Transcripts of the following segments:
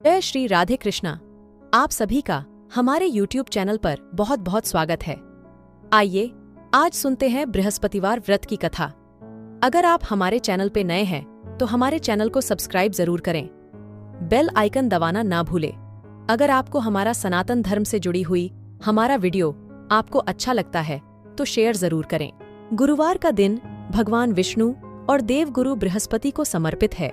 जय श्री राधे कृष्णा। आप सभी का हमारे YouTube चैनल पर बहुत बहुत स्वागत है। आइए आज सुनते हैं बृहस्पतिवार व्रत की कथा। अगर आप हमारे चैनल पे नए हैं तो हमारे चैनल को सब्सक्राइब जरूर करें, बेल आइकन दबाना ना भूलें। अगर आपको हमारा सनातन धर्म से जुड़ी हुई हमारा वीडियो आपको अच्छा लगता है तो शेयर जरूर करें। गुरुवार का दिन भगवान विष्णु और देवगुरु बृहस्पति को समर्पित है।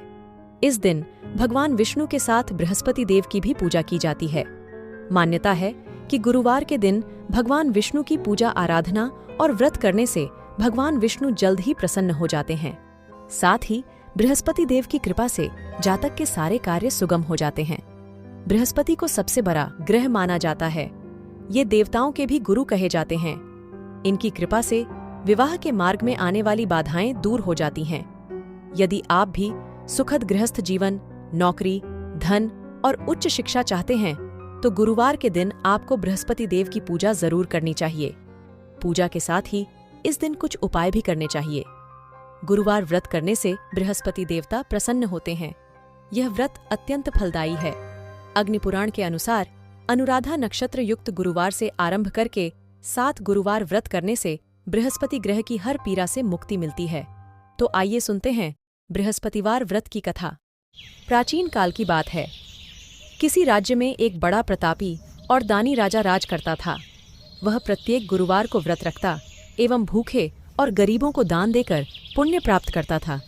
इस दिन भगवान विष्णु के साथ बृहस्पति देव की भी पूजा की जाती है। मान्यता है कि गुरुवार के दिन भगवान विष्णु की पूजा आराधना और व्रत करने से भगवान विष्णु जल्द ही प्रसन्न हो जाते हैं। साथ ही बृहस्पति देव की कृपा से जातक के सारे कार्य सुगम हो जाते हैं। बृहस्पति को सबसे बड़ा ग्रह माना जाता है। ये देवताओं के भी गुरु कहे जाते हैं। इनकी कृपा से विवाह के मार्ग में आने वाली बाधाएं दूर हो जाती हैं। यदि आप भी सुखद गृहस्थ जीवन, नौकरी, धन और उच्च शिक्षा चाहते हैं तो गुरुवार के दिन आपको बृहस्पति देव की पूजा जरूर करनी चाहिए। पूजा के साथ ही इस दिन कुछ उपाय भी करने चाहिए। गुरुवार व्रत करने से बृहस्पति देवता प्रसन्न होते हैं। यह व्रत अत्यंत फलदायी है। अग्निपुराण के अनुसार अनुराधा नक्षत्र युक्त गुरुवार से आरंभ करके 7 गुरुवार व्रत करने से बृहस्पति ग्रह की हर पीड़ा से मुक्ति मिलती है। तो आइए सुनते हैं बृहस्पतिवार व्रत की कथा। प्राचीन काल की बात है। किसी राज्य में एक बड़ा प्रतापी और दानी राजा राज करता था। वह प्रत्येक गुरुवार को व्रत रखता एवं भूखे और गरीबों को दान देकर पुण्य प्राप्त करता था।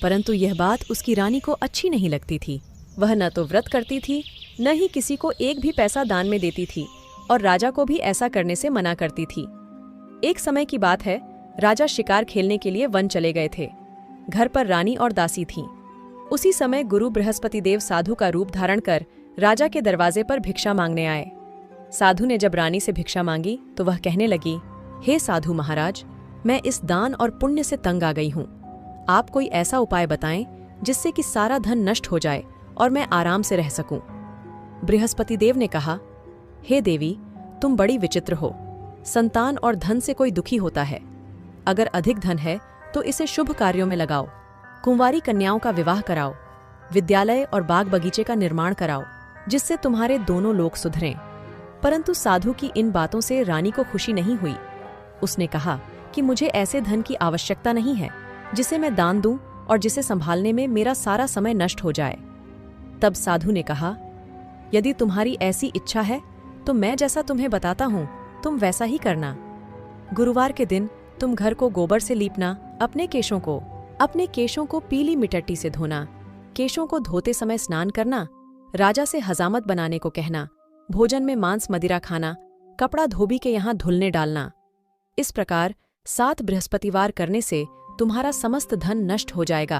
परंतु यह बात उसकी रानी को अच्छी नहीं लगती थी। वह न तो व्रत करती थी, न ही किसी को एक भी पैसा दान में देती थी और राजा को भी ऐसा करने से मना करती थी। एक समय की बात है, राजा शिकार खेलने के लिए वन चले गए थे। घर पर रानी और दासी थीं। उसी समय गुरु बृहस्पति देव साधु का रूप धारण कर राजा के दरवाजे पर भिक्षा मांगने आए। साधु ने जब रानी से भिक्षा मांगी तो वह कहने लगी, हे साधु महाराज, मैं इस दान और पुण्य से तंग आ गई हूँ। आप कोई ऐसा उपाय बताएं जिससे कि सारा धन नष्ट हो जाए और मैं आराम से रह सकूं। बृहस्पति देव ने कहा, हे देवी, तुम बड़ी विचित्र हो। संतान और धन से कोई दुखी होता है। अगर अधिक धन है तो इसे शुभ कार्यों में लगाओ। कुंवारी कन्याओं का विवाह कराओ। विद्यालय और बाग बगीचे का निर्माण कराओ, जिससे तुम्हारे दोनों लोग सुधरें। परंतु साधु की इन बातों से रानी को खुशी नहीं हुई। उसने कहा कि मुझे ऐसे धन की आवश्यकता नहीं है जिसे मैं दान दूं और जिसे संभालने में मेरा सारा समय नष्ट हो जाए। तब साधु ने कहा, यदि तुम्हारी ऐसी इच्छा है तो मैं जैसा तुम्हें बताता हूँ तुम वैसा ही करना। गुरुवार के दिन तुम घर को गोबर से लीपना, अपने केशों को पीली मिट्टी से धोना, केशों को धोते समय स्नान करना, राजा से हजामत बनाने को कहना, भोजन में मांस मदिरा खाना, कपड़ा धोबी के यहाँ धुलने डालना। इस प्रकार 7 बृहस्पतिवार करने से तुम्हारा समस्त धन नष्ट हो जाएगा।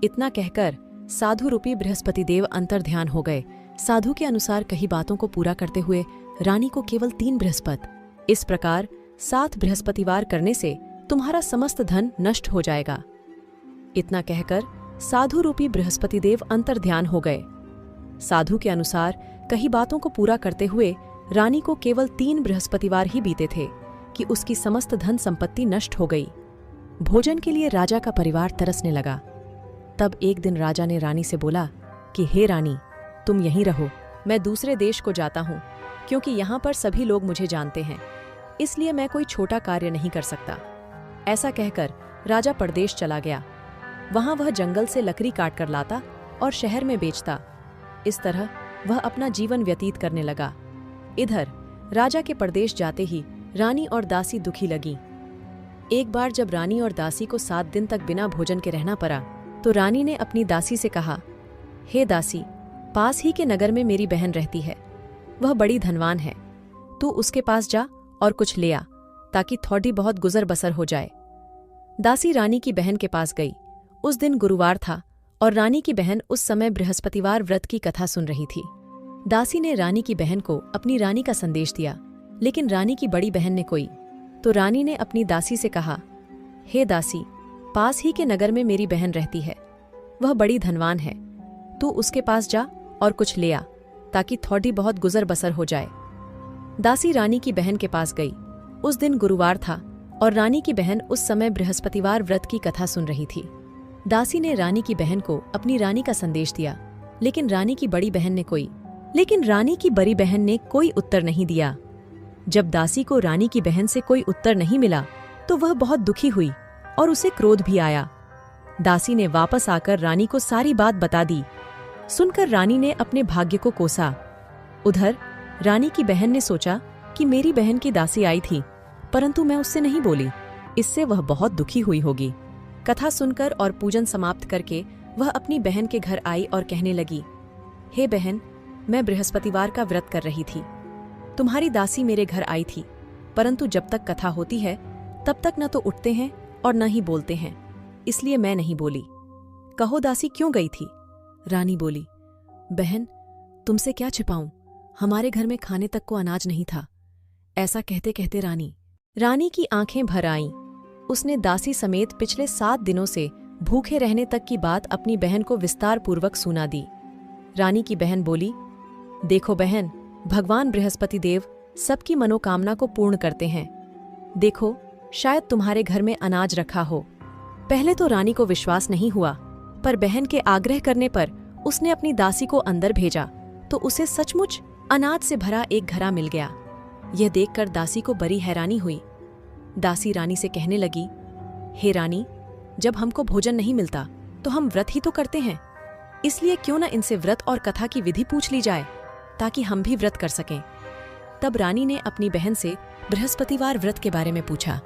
इतना कहकर साधु रूपी बृहस्पति देव अंतर्ध्यान हो गए। साधु के अनुसार कही बातों को पूरा करते हुए रानी को केवल 3 बृहस्पति। इस प्रकार 7 बृहस्पतिवार करने से तुम्हारा समस्त धन नष्ट हो जाएगा। इतना कहकर साधु रूपी बृहस्पति देव अंतर्ध्यान हो गए। साधु के अनुसार कही बातों को पूरा करते हुए रानी को केवल 3 बृहस्पतिवार ही बीते थे कि उसकी समस्त धन संपत्ति नष्ट हो गई। भोजन के लिए राजा का परिवार तरसने लगा। तब एक दिन राजा ने रानी से बोला कि हे रानी, तुम यहीं रहो, मैं दूसरे देश को जाता हूँ, क्योंकि यहाँ पर सभी लोग मुझे जानते हैं, इसलिए मैं कोई छोटा कार्य नहीं कर सकता। ऐसा कहकर राजा परदेश चला गया। वहां वह जंगल से लकड़ी काट कर लाता और शहर में बेचता। इस तरह वह अपना जीवन व्यतीत करने लगा। इधर राजा के परदेश जाते ही रानी और दासी दुखी लगी। एक बार जब रानी और दासी को 7 दिन तक बिना भोजन के रहना पड़ा तो रानी ने अपनी दासी से कहा, हे दासी, पास ही के नगर में मेरी बहन रहती है। वह बड़ी धनवान है। तू उसके पास जा और कुछ ले आ, ताकि थोड़ी बहुत गुजर बसर हो जाए। दासी रानी की बहन के पास गई। उस दिन गुरुवार था और रानी की बहन उस समय बृहस्पतिवार व्रत की कथा सुन रही थी। दासी ने रानी की बहन को अपनी रानी का संदेश दिया, लेकिन रानी की बड़ी बहन ने कोई। तो रानी ने अपनी दासी से कहा, हे दासी, पास ही के नगर में मेरी बहन रहती है। वह बड़ी धनवान है। तू उसके पास जा और कुछ ले आ, ताकि थोड़ी बहुत गुजर बसर हो जाए। दासी रानी की बहन के पास गई। उस दिन गुरुवार था और रानी की बहन उस समय बृहस्पतिवार व्रत की कथा सुन रही थी। दासी ने रानी की बहन को अपनी रानी का संदेश दिया, लेकिन रानी की बड़ी बहन ने कोई उत्तर नहीं दिया। जब दासी को रानी की बहन से कोई उत्तर नहीं मिला तो वह बहुत दुखी हुई और उसे क्रोध भी आया। दासी ने वापस आकर रानी को सारी बात बता दी। सुनकर रानी ने अपने भाग्य को कोसा। उधर रानी की बहन ने सोचा कि मेरी बहन की दासी आई थी, परंतु मैं उससे नहीं बोली, इससे वह बहुत दुखी हुई होगी। कथा सुनकर और पूजन समाप्त करके वह अपनी बहन के घर आई और कहने लगी, हे बहन, मैं बृहस्पतिवार का व्रत कर रही थी। तुम्हारी दासी मेरे घर आई थी, परंतु जब तक कथा होती है तब तक न तो उठते हैं और न ही बोलते हैं, इसलिए मैं नहीं बोली। कहो दासी क्यों गई थी? रानी बोली, बहन, तुमसे क्या छिपाऊं, हमारे घर में खाने तक को अनाज नहीं था। ऐसा कहते कहते रानी की आंखें भर आईं। उसने दासी समेत पिछले 7 दिनों से भूखे रहने तक की बात अपनी बहन को विस्तार पूर्वक सुना दी। रानी की बहन बोली, देखो बहन, भगवान बृहस्पति देव सबकी मनोकामना को पूर्ण करते हैं। देखो, शायद तुम्हारे घर में अनाज रखा हो। पहले तो रानी को विश्वास नहीं हुआ, पर बहन के आग्रह करने पर उसने अपनी दासी को अंदर भेजा तो उसे सचमुच अनाज से भरा एक घड़ा मिल गया। यह देखकर दासी को बड़ी हैरानी हुई। दासी रानी से कहने लगी, हे रानी, जब हमको भोजन नहीं मिलता तो हम व्रत ही तो करते हैं, इसलिए क्यों न इनसे व्रत और कथा की विधि पूछ ली जाए ताकि हम भी व्रत कर सकें। तब रानी ने अपनी बहन से बृहस्पतिवार व्रत के बारे में पूछा।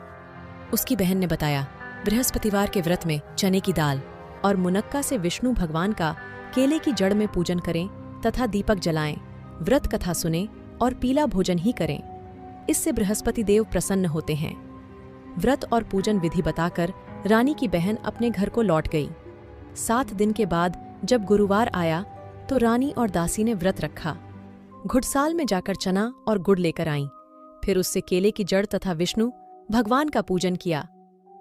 उसकी बहन ने बताया, बृहस्पतिवार के व्रत में चने की दाल और मुनक्का से विष्णु भगवान का केले की जड़ में पूजन करें तथा दीपक जलाएं, व्रत कथा सुने और पीला भोजन ही करें। इससे बृहस्पति देव प्रसन्न होते हैं। व्रत और पूजन विधि बताकर रानी की बहन अपने घर को लौट गई। 7 दिन के बाद जब गुरुवार आया तो रानी और दासी ने व्रत रखा। घुड़साल में जाकर चना और गुड़ लेकर आईं, फिर उससे केले की जड़ तथा विष्णु भगवान का पूजन किया।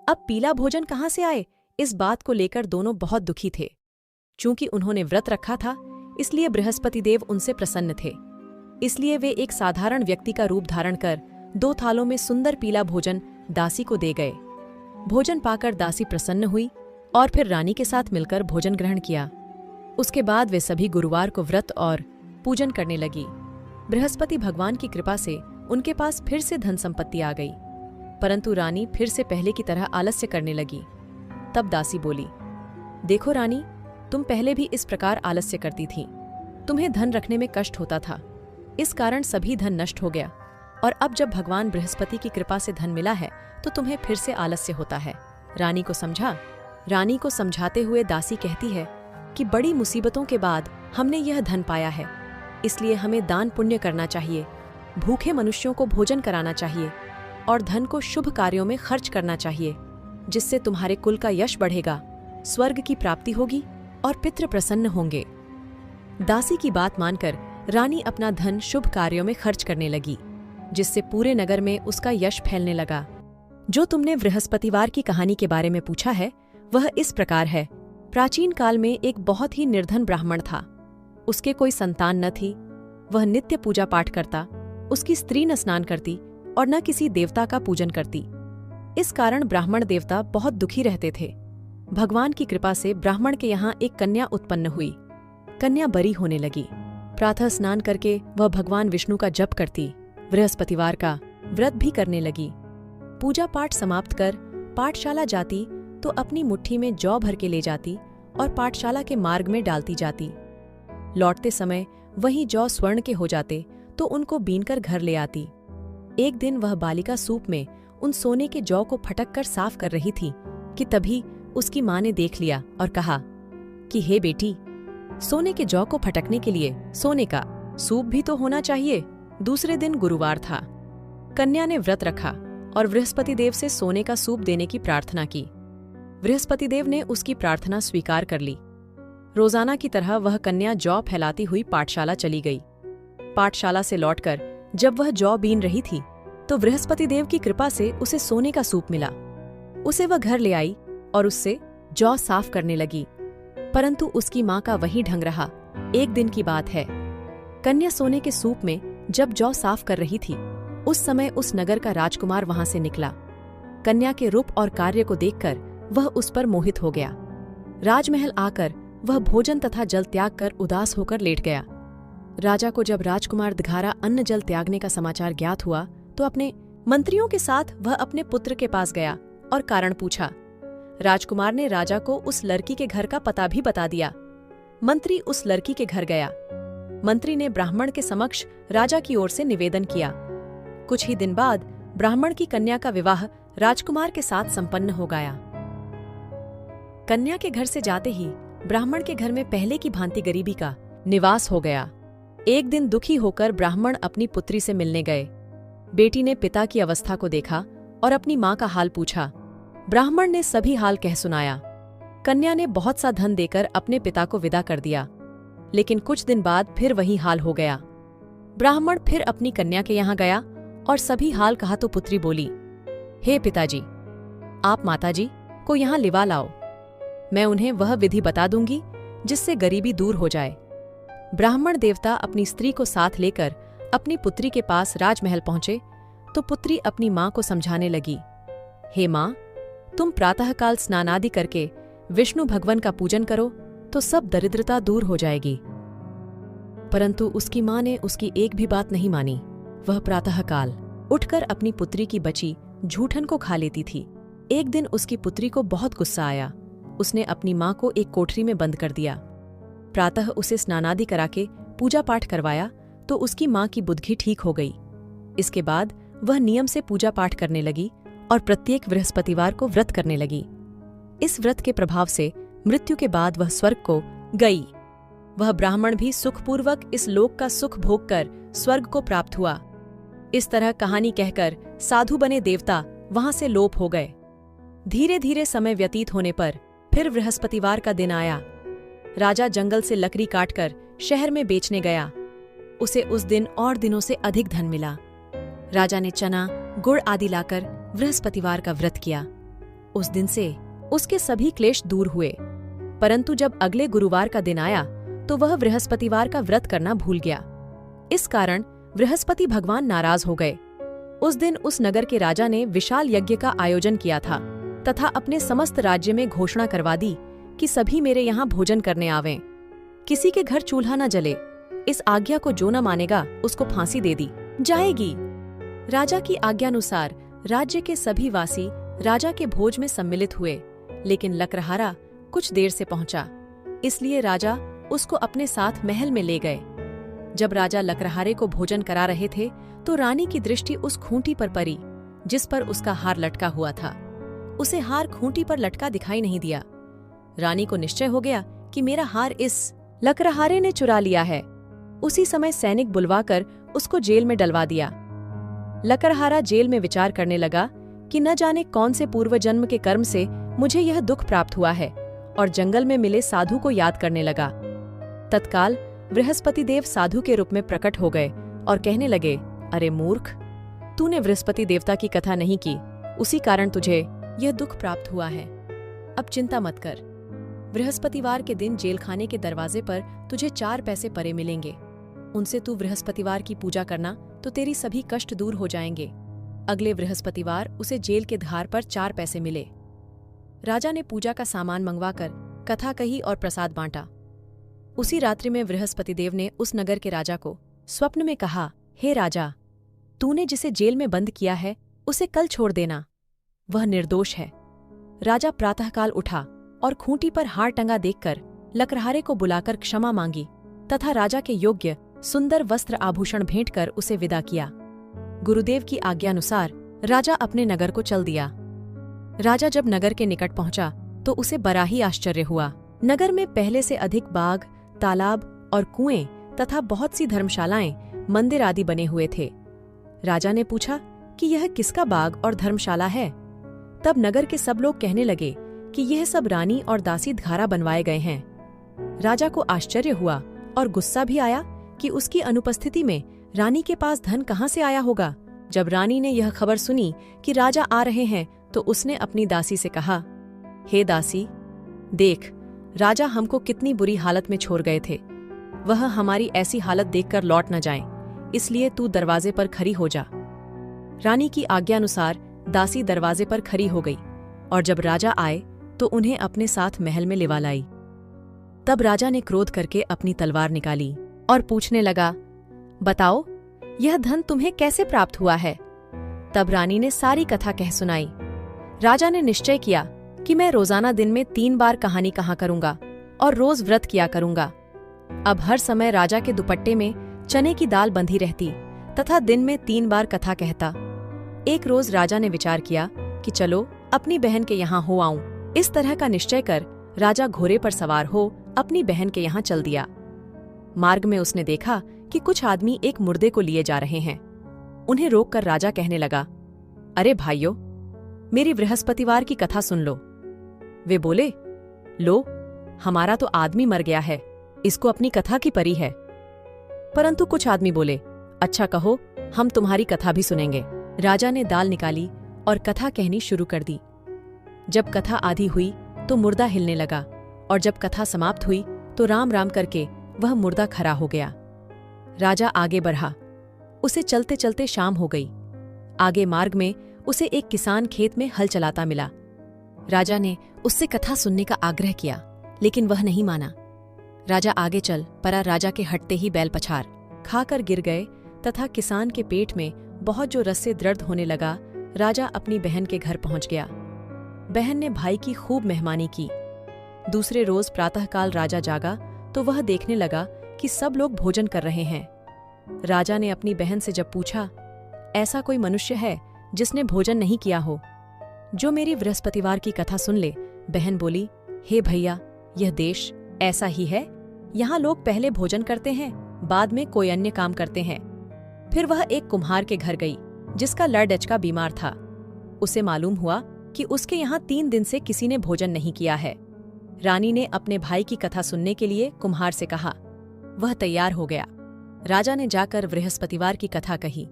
अब पीला भोजन कहाँ से आए, इस बात को लेकर दोनों बहुत दुखी थे। चूंकि उन्होंने व्रत रखा था, इसलिए बृहस्पति देव उनसे प्रसन्न थे। इसलिए वे एक साधारण व्यक्ति का रूप धारण कर 2 थालों में सुंदर पीला भोजन दासी को दे गए। भोजन पाकर दासी प्रसन्न हुई और फिर रानी के साथ मिलकर भोजन ग्रहण किया। उसके बाद वे सभी गुरुवार को व्रत और पूजन करने लगी। बृहस्पति भगवान की कृपा से उनके पास फिर से धन संपत्ति आ गई, परंतु रानी फिर से पहले की तरह आलस्य करने लगी। तब दासी बोली, देखो रानी, तुम पहले भी इस प्रकार आलस्य करती थी। तुम्हें धन रखने में कष्ट होता था, इस कारण सभी धन नष्ट हो गया, और अब जब भगवान बृहस्पति की कृपा से धन मिला है तो तुम्हें फिर से आलस्य होता है। रानी को समझा। रानी को समझाते हुए दासी कहती है कि बड़ी मुसीबतों के बाद हमने यह धन पाया है, इसलिए हमें दान पुण्य करना चाहिए, भूखे मनुष्यों को भोजन कराना चाहिए और धन को शुभ कार्यों में खर्च करना चाहिए, जिससे तुम्हारे कुल का यश बढ़ेगा, स्वर्ग की प्राप्ति होगी और पितृ प्रसन्न होंगे। दासी की बात मानकर रानी अपना धन शुभ कार्यों में खर्च करने लगी, जिससे पूरे नगर में उसका यश फैलने लगा। जो तुमने बृहस्पतिवार की कहानी के बारे में पूछा है, वह इस प्रकार है। प्राचीन काल में एक बहुत ही निर्धन ब्राह्मण था। उसके कोई संतान न थी। वह नित्य पूजा पाठ करता, उसकी स्त्री न स्नान करती और न किसी देवता का पूजन करती। इस कारण ब्राह्मण देवता बहुत दुखी रहते थे। भगवान की कृपा से ब्राह्मण के यहाँ एक कन्या उत्पन्न हुई। कन्या बरी होने लगी। प्रातः स्नान करके वह भगवान विष्णु का जप करती, बृहस्पतिवार का व्रत भी करने लगी। पूजा पाठ समाप्त कर पाठशाला जाती तो अपनी मुट्ठी में जौ भर के ले जाती और पाठशाला के मार्ग में डालती जाती। लौटते समय वही जौ स्वर्ण के हो जाते तो उनको बीनकर घर ले आती। एक दिन वह बालिका सूप में उन सोने के जौ को फटक कर साफ कर रही थी कि तभी उसकी माँ ने देख लिया और कहा कि हे बेटी, सोने के जौ को फटकने के लिए सोने का सूप भी तो होना चाहिए। दूसरे दिन गुरुवार था। कन्या ने व्रत रखा और बृहस्पति देव से सोने का सूप देने की प्रार्थना की। बृहस्पति देव ने उसकी प्रार्थना स्वीकार कर ली। रोजाना की तरह वह कन्या जौ फैलाती हुई पाठशाला चली गई। पाठशाला से लौटकर जब वह जौ बीन रही थी तो बृहस्पति देव की कृपा से उसे सोने का सूप मिला। उसे वह घर ले आई और उससे जौ साफ करने लगी, परंतु उसकी माँ का वही ढंग रहा। एक दिन की बात है, कन्या सोने के सूप में जब जौ साफ कर रही थी, उस समय उस नगर का राजकुमार वहां से निकला। कन्या के रूप और कार्य को देखकर वह उस पर मोहित हो गया। राजमहल आकर वह भोजन तथा जल त्याग कर उदास होकर लेट गया। राजा को जब राजकुमार दघारा अन्न जल त्यागने का समाचार ज्ञात हुआ तो अपने मंत्रियों के साथ वह अपने पुत्र के पास गया और कारण पूछा। राजकुमार ने राजा को उस लड़की के घर का पता भी बता दिया। मंत्री उस लड़की के घर गया। मंत्री ने ब्राह्मण के समक्ष राजा की ओर से निवेदन किया। कुछ ही दिन बाद ब्राह्मण की कन्या का विवाह राजकुमार के साथ संपन्न हो गया। कन्या के घर से जाते ही ब्राह्मण के घर में पहले की भांति गरीबी का निवास हो गया। एक दिन दुखी होकर ब्राह्मण अपनी पुत्री से मिलने गए। बेटी ने पिता की अवस्था को देखा और अपनी मां का हाल पूछा। ब्राह्मण ने सभी हाल कह सुनाया। कन्या ने बहुत सा धन देकर अपने पिता को विदा कर दिया, लेकिन कुछ दिन बाद फिर वही हाल हो गया। ब्राह्मण फिर अपनी कन्या के यहाँ गया और सभी हाल कहा तो पुत्री बोली, हे पिताजी, आप माताजी को यहाँ लिवा लाओ। मैं उन्हें वह विधि बता दूंगी जिससे गरीबी दूर हो जाए। ब्राह्मण देवता अपनी स्त्री को साथ लेकर अपनी पुत्री के पास राजमहल पहुंचे तो पुत्री अपनी मां को समझाने लगी, हे मां, तुम प्रातःकाल स्नानादि करके विष्णु भगवान का पूजन करो तो सब दरिद्रता दूर हो जाएगी। परंतु उसकी मां ने उसकी एक भी बात नहीं मानी। वह प्रातःकाल उठकर अपनी पुत्री की बची झूठन को खा लेती थी। एक दिन उसकी पुत्री को बहुत गुस्सा आया। उसने अपनी मां को एक कोठरी में बंद कर दिया। प्रातः उसे स्नानादि करा के पूजा पाठ करवाया तो उसकी मां की बुद्धि ठीक हो गई। इसके बाद वह नियम से पूजा पाठ करने लगी और प्रत्येक बृहस्पतिवार को व्रत करने लगी। इस व्रत के प्रभाव से मृत्यु के बाद वह स्वर्ग को गई। वह ब्राह्मण भी सुखपूर्वक इस लोक का सुख भोग कर स्वर्ग को प्राप्त हुआ। इस तरह कहानी कहकर साधु बने देवता वहां से लोप हो गए। धीरे धीरे समय व्यतीत होने पर फिर बृहस्पतिवार का दिन आया। राजा जंगल से लकड़ी काटकर शहर में बेचने गया। उसे उस दिन और दिनों से अधिक धन मिला। राजा ने चना, गुड़ आदि लाकर बृहस्पतिवार का व्रत किया। उस दिन से उसके सभी क्लेश दूर हुए। परंतु जब अगले गुरुवार का दिन आया तो वह बृहस्पतिवार का व्रत करना भूल गया। इस कारण बृहस्पति भगवान नाराज हो गए। उस दिन उस नगर के राजा ने विशाल यज्ञ का आयोजन किया था तथा अपने समस्त राज्य में घोषणा करवा दी कि सभी मेरे यहाँ भोजन करने आवें। किसी के घर चूल्हा न जले। इस आज्ञा को जो न मानेगा उसको फांसी दे दी जाएगी। राजा की आज्ञानुसार राज्य के सभी वासी राजा के भोज में सम्मिलित हुए, लेकिन लकड़हारा कुछ देर से पहुंचा, इसलिए राजा उसको अपने साथ महल में ले गए। जब राजा लकड़हारे को भोजन करा रहे थे तो रानी की दृष्टि उस खूंटी पर पड़ी जिस पर उसका हार लटका हुआ था। उसे हार खूंटी पर लटका दिखाई नहीं दिया। रानी को निश्चय हो गया कि मेरा हार इस लकड़हारे ने चुरा लिया है। उसी समय सैनिक बुलवाकर उसको जेल में डलवा दिया। लकड़हारा जेल में विचार करने लगा कि न जाने कौन से पूर्व जन्म के कर्म से मुझे यह दुख प्राप्त हुआ है, और जंगल में मिले साधु को याद करने लगा। तत्काल बृहस्पति देव साधु के रूप में प्रकट हो गए और कहने लगे, अरे मूर्ख, तूने बृहस्पति देवता की कथा नहीं की, उसी कारण तुझे यह दुख प्राप्त हुआ है। अब चिंता मत कर। बृहस्पतिवार के दिन जेलखाने के दरवाजे पर तुझे 4 पैसे परे मिलेंगे। उनसे तू बृहस्पतिवार की पूजा करना तो तेरी सभी कष्ट दूर हो जाएंगे। अगले बृहस्पतिवार उसे जेल के द्वार पर 4 पैसे मिले। राजा ने पूजा का सामान मंगवाकर कथा कही और प्रसाद बांटा। उसी रात्रि में बृहस्पति देव ने उस नगर के राजा को स्वप्न में कहा, हे राजा, तूने जिसे जेल में बंद किया है उसे कल छोड़ देना, वह निर्दोष है। राजा प्रातःकाल उठा और खूंटी पर हार टंगा देखकर लकड़हारे को बुलाकर क्षमा मांगी तथा राजा के योग्य सुंदर वस्त्र आभूषण भेंट कर उसे विदा किया। गुरुदेव की आज्ञानुसार राजा अपने नगर को चल दिया। राजा जब नगर के निकट पहुंचा तो उसे बड़ा ही आश्चर्य हुआ। नगर में पहले से अधिक बाग, तालाब और कुएं तथा बहुत सी धर्मशालाएं, मंदिर आदि बने हुए थे। राजा ने पूछा कि यह किसका बाग और धर्मशाला है। तब नगर के सब लोग कहने लगे कि यह सब रानी और दासी द्वारा बनवाए गए हैं। राजा को आश्चर्य हुआ और गुस्सा भी आया कि उसकी अनुपस्थिति में रानी के पास धन कहाँ से आया होगा। जब रानी ने यह खबर सुनी कि राजा आ रहे हैं तो उसने अपनी दासी से कहा, हे दासी, देख, राजा हमको कितनी बुरी हालत में छोड़ गए थे। वह हमारी ऐसी हालत देखकर लौट न जाएं, इसलिए तू दरवाजे पर खड़ी हो जा। रानी की आज्ञानुसार दासी दरवाजे पर खड़ी हो गई और जब राजा आए तो उन्हें अपने साथ महल में लिवा लाई। तब राजा ने क्रोध करके अपनी तलवार निकाली और पूछने लगा, बताओ, यह धन तुम्हें कैसे प्राप्त हुआ है? तब रानी ने सारी कथा कह सुनाई। राजा ने निश्चय किया कि मैं रोजाना दिन में 3 बार कहानी कहा करूंगा और रोज व्रत किया करूंगा। अब हर समय राजा के दुपट्टे में चने की दाल बंधी रहती तथा दिन में 3 बार कथा कहता। एक रोज राजा ने विचार किया कि चलो अपनी बहन के यहाँ हो आऊं। इस तरह का निश्चय कर राजा घोड़े पर सवार हो अपनी बहन के यहाँ चल दिया। मार्ग में उसने देखा कि कुछ आदमी एक मुर्दे को लिए जा रहे हैं। उन्हें रोककर राजा कहने लगा, अरे भाइयों, मेरी बृहस्पतिवार की कथा सुन लो। वे बोले, लो, हमारा तो आदमी मर गया है, इसको अपनी कथा की परी है। परंतु कुछ आदमी बोले, अच्छा कहो, हम तुम्हारी कथा भी सुनेंगे। राजा ने दाल निकाली और कथा कहनी शुरू कर दी। जब कथा आधी हुई तो मुर्दा हिलने लगा और जब कथा समाप्त हुई तो राम राम करके वह मुर्दा खड़ा हो गया। राजा आगे बढ़ा। उसे चलते चलते शाम हो गई। आगे मार्ग में उसे एक किसान खेत में हल चलाता मिला। राजा ने उससे कथा सुनने का आग्रह किया, लेकिन वह नहीं माना। राजा आगे चल पड़ा। राजा के हटते ही बैल पछाड़ खाकर गिर गए तथा किसान के पेट में बहुत जो रस से दर्द होने लगा। राजा अपनी बहन के घर पहुंच गया। बहन ने भाई की खूब मेहमानी की। दूसरे रोज प्रातःकाल राजा जागा तो वह देखने लगा कि सब लोग भोजन कर रहे हैं। राजा ने अपनी बहन से जब पूछा, ऐसा कोई मनुष्य है जिसने भोजन नहीं किया हो, जो मेरी बृहस्पतिवार की कथा सुन ले? बहन बोली, हे भैया, यह देश ऐसा ही है। यहाँ लोग पहले भोजन करते हैं, बाद में कोई अन्य काम करते हैं। फिर वह एक कुम्हार के घर गई जिसका लड़डचका बीमार था। उसे मालूम हुआ कि उसके यहाँ 3 दिन से किसी ने भोजन नहीं किया है। रानी ने अपने भाई की कथा सुनने के लिए कुम्हार से कहा। वह तैयार हो गया। राजा ने जाकर बृहस्पतिवार की कथा कही,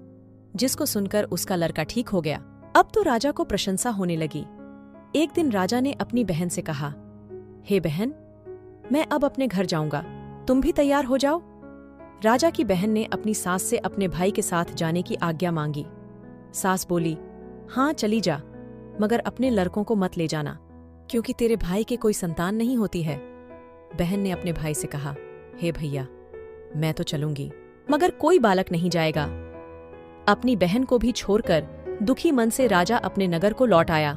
जिसको सुनकर उसका लड़का ठीक हो गया। अब तो राजा को प्रशंसा होने लगी। एक दिन राजा ने अपनी बहन से कहा, हे बहन, मैं अब अपने घर जाऊंगा, तुम भी तैयार हो जाओ। राजा की बहन ने अपनी सास से अपने भाई के साथ जाने की आज्ञा मांगी। सास बोली, हाँ चली जा, मगर अपने लड़कों को मत ले जाना, क्योंकि तेरे भाई के कोई संतान नहीं होती है। बहन ने अपने भाई से कहा, हे भैया, मैं तो चलूंगी, मगर कोई बालक नहीं जाएगा। अपनी बहन को भी छोड़कर दुखी मन से राजा अपने नगर को लौट आया।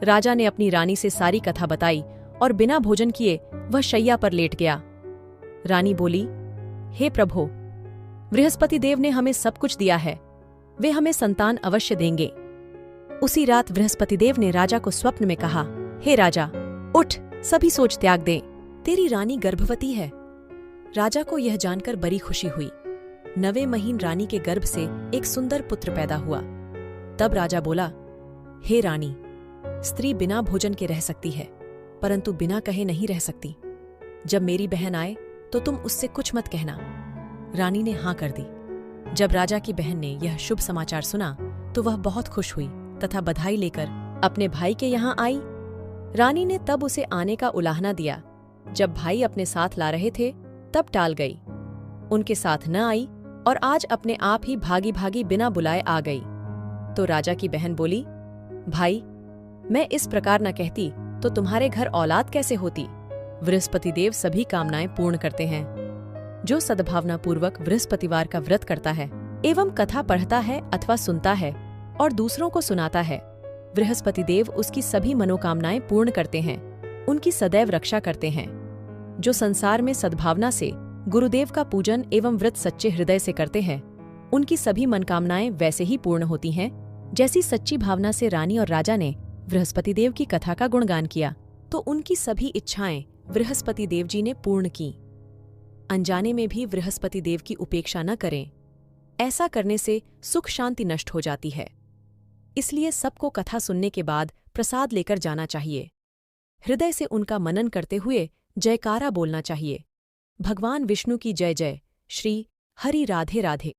राजा ने अपनी रानी से सारी कथा बताई और बिना भोजन किए वह शैया पर लेट गया। रानी बोली, हे प्रभु, बृहस्पति देव ने हमें सब कुछ दिया है, वे हमें संतान अवश्य देंगे। उसी रात बृहस्पति देव ने राजा को स्वप्न में कहा, हे राजा, उठ, सभी सोच त्याग दे, तेरी रानी गर्भवती है। राजा को यह जानकर बड़ी खुशी हुई। 9वें महीने रानी के गर्भ से एक सुंदर पुत्र पैदा हुआ। तब राजा बोला, हे रानी, स्त्री बिना भोजन के रह सकती है, परंतु बिना कहे नहीं रह सकती। जब मेरी बहन आए तो तुम उससे कुछ मत कहना। रानी ने हाँ कर दी। जब राजा की बहन ने यह शुभ समाचार सुना तो वह बहुत खुश हुई तथा बधाई लेकर अपने भाई के यहाँ आई। रानी ने तब उसे आने का उलाहना दिया। जब भाई अपने साथ ला रहे थे तब टाल गई, उनके साथ न आई और आज अपने आप ही भागी भागी बिना बुलाए आ गई। तो राजा की बहन बोली, भाई, मैं इस प्रकार न कहती तो तुम्हारे घर औलाद कैसे होती? बृहस्पति देव सभी कामनाएं पूर्ण करते हैं। जो सद्भावना पूर्वक बृहस्पतिवार का व्रत करता है एवं कथा पढ़ता है अथवा सुनता है और दूसरों को सुनाता है, बृहस्पति देव उसकी सभी मनोकामनाएं पूर्ण करते हैं, उनकी सदैव रक्षा करते हैं। जो संसार में सद्भावना से गुरुदेव का पूजन एवं व्रत सच्चे हृदय से करते हैं, उनकी सभी मनकामनाएं वैसे ही पूर्ण होती हैं जैसी सच्ची भावना से रानी और राजा ने बृहस्पति देव की कथा का गुणगान किया तो उनकी सभी इच्छाएं बृहस्पति देव जी ने पूर्ण की। अनजाने में भी बृहस्पति देव की उपेक्षा न करें, ऐसा करने से सुख शांति नष्ट हो जाती है। इसलिए सबको कथा सुनने के बाद प्रसाद लेकर जाना चाहिए। हृदय से उनका मनन करते हुए जयकारा बोलना चाहिए। भगवान विष्णु की जय जय। श्री हरि राधे राधे।